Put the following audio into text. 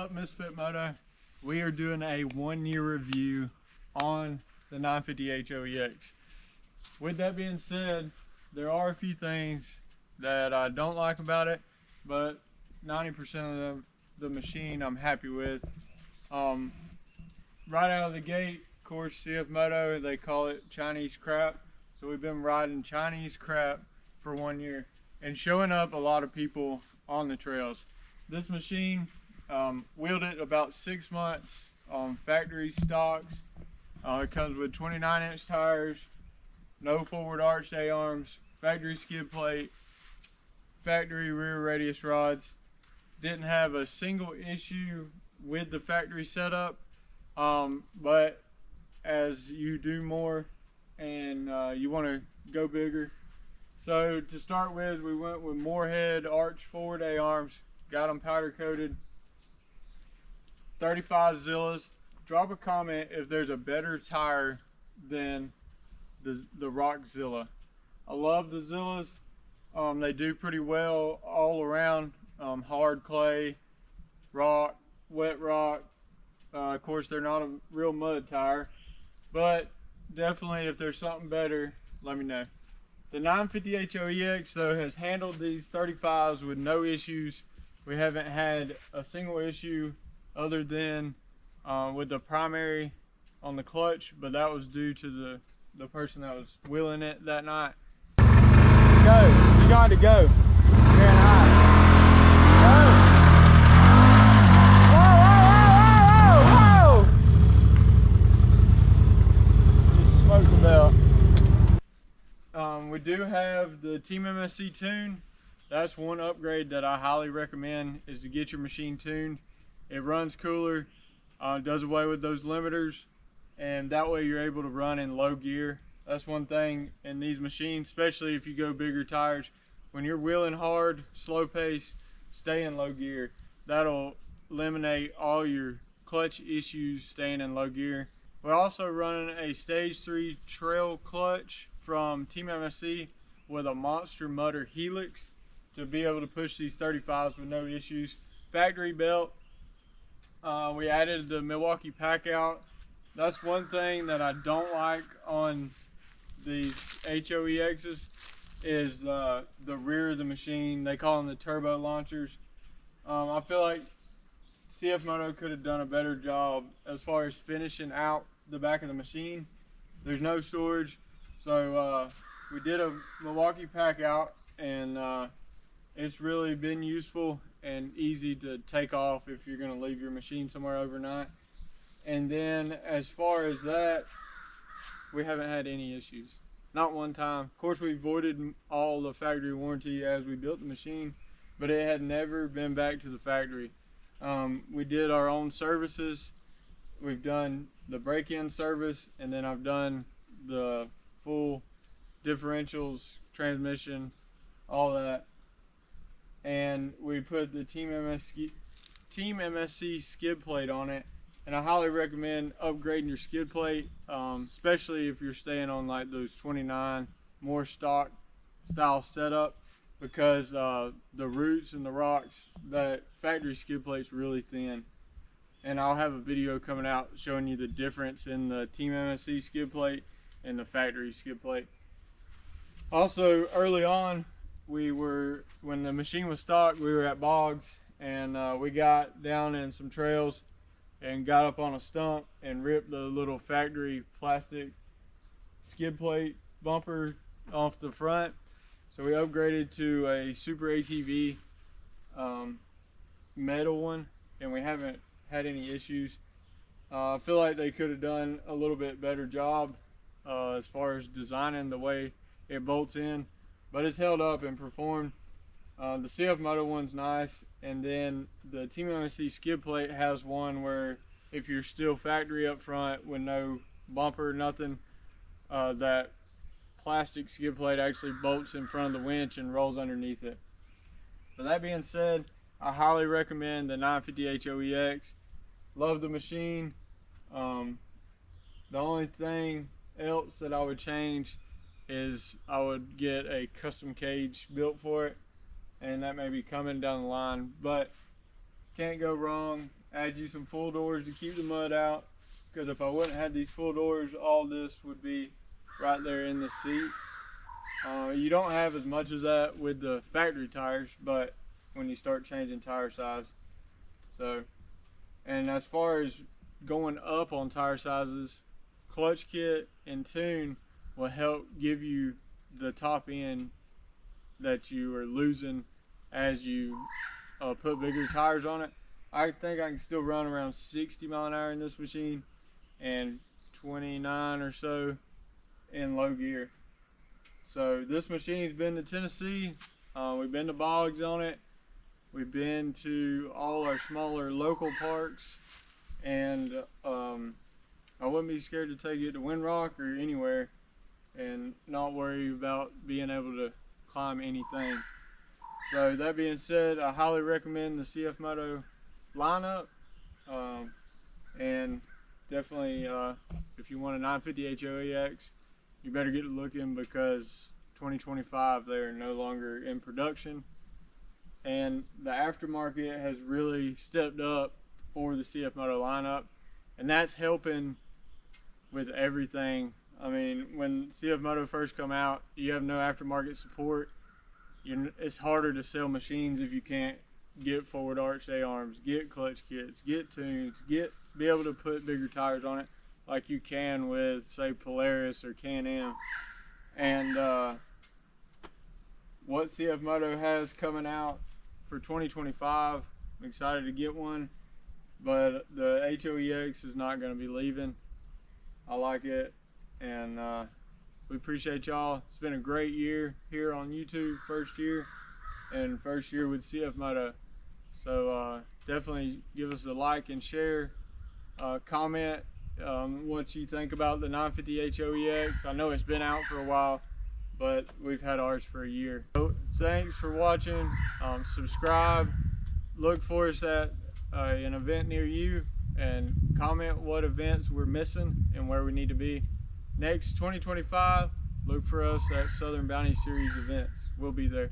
up, Misfit Moto? We are doing a 1-year review on the 950 HOEX. With that being said, there are a few things that I don't like about it, but 90% of the machine I'm happy with. Right out of the gate, of course, CFMOTO, they call it Chinese crap. So we've been riding Chinese crap for 1 year and showing up a lot of people on the trails. This machine, wheeled it about 6 months on factory stocks. It comes with 29-inch tires, no forward arch A-arms, factory skid plate, factory rear radius rods. Didn't have a single issue with the factory setup, but as you do more and you want to go bigger. So to start with, we went with Moorhead arch forward A-arms, got them powder coated, 35 Zillas. Drop a comment if there's a better tire than the Rock Zilla. I love the Zillas. They do pretty well all around. Hard clay, rock, wet rock. Of course, they're not a real mud tire, but definitely if there's something better, let me know. The 950 HOEX though has handled these 35s with no issues. We haven't had a single issue other than with the primary on the clutch, but that was due to the person that was wheeling it that night. Go, you got to go. Very high. Go. Whoa, whoa, whoa, whoa, whoa! You smoked the belt. We do have the Team MSC tune. That's one upgrade that I highly recommend, is to get your machine tuned. It runs cooler, does away with those limiters, and that way you're able to run in low gear. That's one thing in these machines, especially if you go bigger tires. When you're wheeling hard, slow pace, stay in low gear. That'll eliminate all your clutch issues staying in low gear. We're also running a stage 3 trail clutch from Team MSC with a monster mutter helix to be able to push these 35s with no issues. Factory belt. We added the Milwaukee pack out. That's one thing that I don't like on these HOEXs is the rear of the machine. They call them the turbo launchers. I feel like CFMOTO could have done a better job as far as finishing out the back of the machine. There's no storage, so we did a Milwaukee pack out, and it's really been useful and easy to take off if you're going to leave your machine somewhere overnight. And then as far as that, we haven't had any issues, not one time. Of course, we voided all the factory warranty as we built the machine, but it had never been back to the factory. We did our own services. We've done the break-in service, and then I've done the full differentials, transmission, all that. And we put the Team MSC skid plate on it, and I highly recommend upgrading your skid plate, especially if you're staying on like those 29 more stock style setup, because the roots and the rocks, that factory skid plate's really thin. And I'll have a video coming out showing you the difference in the Team MSC skid plate and the factory skid plate. Also, early on, when the machine was stock, we were at bogs, and we got down in some trails and got up on a stump and ripped the little factory plastic skid plate bumper off the front. So we upgraded to a Super ATV metal one, and we haven't had any issues. I feel like they could have done a little bit better job as far as designing the way it bolts in, but it's held up and performed. The CFMOTO one's nice, and then the Team MSC skid plate has one where if you're still factory up front with no bumper, nothing, that plastic skid plate actually bolts in front of the winch and rolls underneath it. So that being said, I highly recommend the 950 HOEX. Love the machine. The only thing else that I would change is I would get a custom cage built for it, and that may be coming down the line. But can't go wrong. Add you some full doors to keep the mud out, because if I wouldn't have these full doors, all this would be right there in the seat. You don't have as much of that with the factory tires, but when you start changing tire size. So, and as far as going up on tire sizes, clutch kit and tune will help give you the top end that you are losing as you put bigger tires on it. I think I can still run around 60 mile an hour in this machine and 29 or so in low gear. So this machine's been to Tennessee. We've been to bogs on it. We've been to all our smaller local parks, and I wouldn't be scared to take it to Windrock or anywhere and not worry about being able to climb anything. So that being said, I highly recommend the CFMOTO lineup, and definitely if you want a 950 HOEX, you better get looking, because 2025 they're no longer in production, and the aftermarket has really stepped up for the CFMOTO lineup, and that's helping with everything. I mean, when CFMOTO first come out, you have no aftermarket support. It's harder to sell machines if you can't get forward arch A-arms, get clutch kits, get tunes, be able to put bigger tires on it like you can with, say, Polaris or Can-Am. And what CFMOTO has coming out for 2025, I'm excited to get one, but the HOEX is not going to be leaving. I like it, and we appreciate y'all. It's been a great year here on YouTube, first year with CFMOTO. So definitely give us a like and share, comment what you think about the 950 HOEX. I know it's been out for a while, but we've had ours for a year. So thanks for watching. Subscribe, look for us at an event near you, and comment what events we're missing and where we need to be. Next 2025, look for us at Southern Bounty Series events. We'll be there.